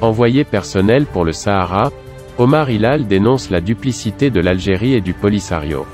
Envoyé personnel pour le Sahara, Omar Hilal dénonce la duplicité de l'Algérie et du Polisario.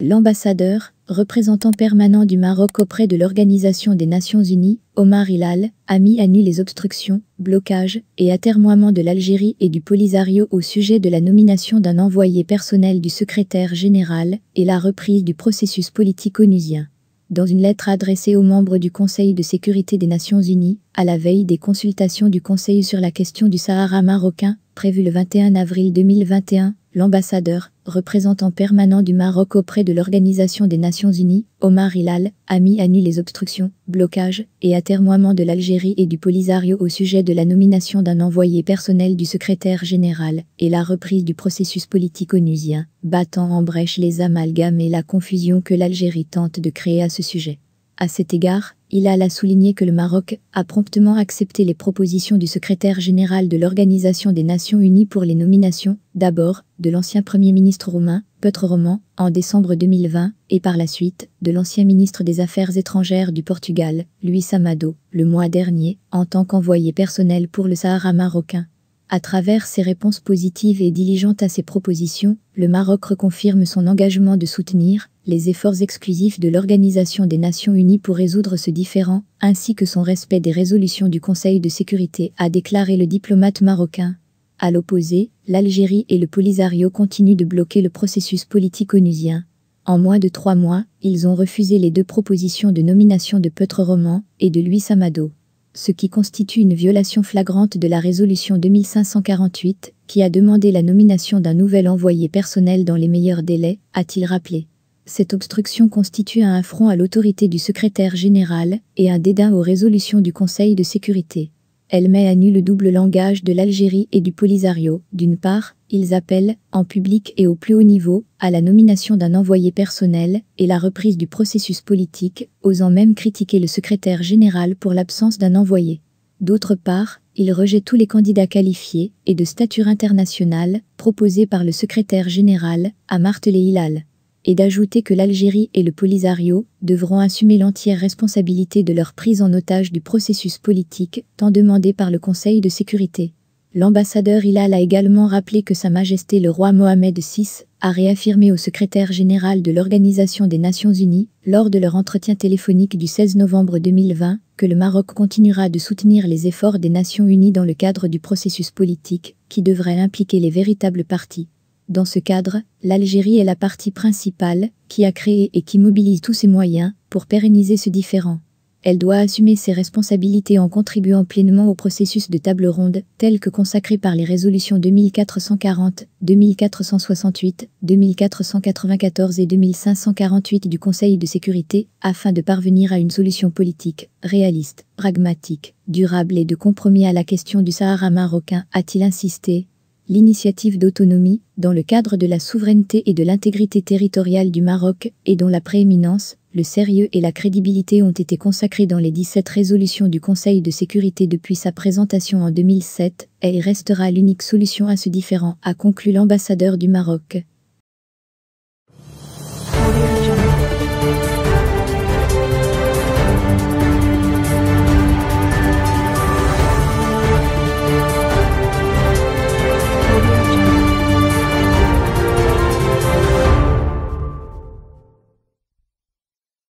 L'ambassadeur, représentant permanent du Maroc auprès de l'Organisation des Nations Unies, Omar Hilal, a mis à nu les obstructions, blocages et atermoiements de l'Algérie et du Polisario au sujet de la nomination d'un envoyé personnel du secrétaire général et la reprise du processus politique onusien. Dans une lettre adressée aux membres du Conseil de sécurité des Nations Unies, à la veille des consultations du Conseil sur la question du Sahara marocain, prévues le 21 avril 2021, l'ambassadeur, représentant permanent du Maroc auprès de l'Organisation des Nations Unies, Omar Hilal, a mis à nu les obstructions, blocages et atermoiements de l'Algérie et du Polisario au sujet de la nomination d'un envoyé personnel du secrétaire général et la reprise du processus politique onusien, battant en brèche les amalgames et la confusion que l'Algérie tente de créer à ce sujet. À cet égard, Hilal a souligné que le Maroc a promptement accepté les propositions du secrétaire général de l'Organisation des Nations Unies pour les nominations, d'abord, de l'ancien Premier ministre roumain, Petr Roman, en décembre 2020, et par la suite, de l'ancien ministre des Affaires étrangères du Portugal, Luís Amado, le mois dernier, en tant qu'envoyé personnel pour le Sahara marocain. À travers ses réponses positives et diligentes à ces propositions, le Maroc reconfirme son engagement de soutenir les efforts exclusifs de l'Organisation des Nations Unies pour résoudre ce différend, ainsi que son respect des résolutions du Conseil de sécurité, a déclaré le diplomate marocain. À l'opposé, l'Algérie et le Polisario continuent de bloquer le processus politique onusien. En moins de 3 mois, ils ont refusé les 2 propositions de nomination de Petr Roman et de Luís Amado. Ce qui constitue une violation flagrante de la résolution 2548, qui a demandé la nomination d'un nouvel envoyé personnel dans les meilleurs délais, a-t-il rappelé. Cette obstruction constitue un affront à l'autorité du secrétaire général et un dédain aux résolutions du Conseil de sécurité. Elle met à nu le double langage de l'Algérie et du Polisario. D'une part, ils appellent, en public et au plus haut niveau, à la nomination d'un envoyé personnel et la reprise du processus politique, osant même critiquer le secrétaire général pour l'absence d'un envoyé. D'autre part, ils rejettent tous les candidats qualifiés et de stature internationale proposés par le secrétaire général, a martelé Hilal. Et d'ajouter que l'Algérie et le Polisario devront assumer l'entière responsabilité de leur prise en otage du processus politique, tant demandé par le Conseil de sécurité. L'ambassadeur Hilal a également rappelé que Sa Majesté le roi Mohamed VI a réaffirmé au secrétaire général de l'Organisation des Nations Unies, lors de leur entretien téléphonique du 16 novembre 2020, que le Maroc continuera de soutenir les efforts des Nations Unies dans le cadre du processus politique, qui devrait impliquer les véritables parties. Dans ce cadre, l'Algérie est la partie principale, qui a créé et qui mobilise tous ses moyens pour pérenniser ce différend. Elle doit assumer ses responsabilités en contribuant pleinement au processus de table ronde, tel que consacré par les résolutions 2440, 2468, 2494 et 2548 du Conseil de sécurité, afin de parvenir à une solution politique, réaliste, pragmatique, durable et de compromis à la question du Sahara marocain, a-t-il insisté. L'initiative d'autonomie, dans le cadre de la souveraineté et de l'intégrité territoriale du Maroc, et dont la prééminence, le sérieux et la crédibilité ont été consacrés dans les 17 résolutions du Conseil de sécurité depuis sa présentation en 2007, et restera l'unique solution à ce différend, a conclu l'ambassadeur du Maroc.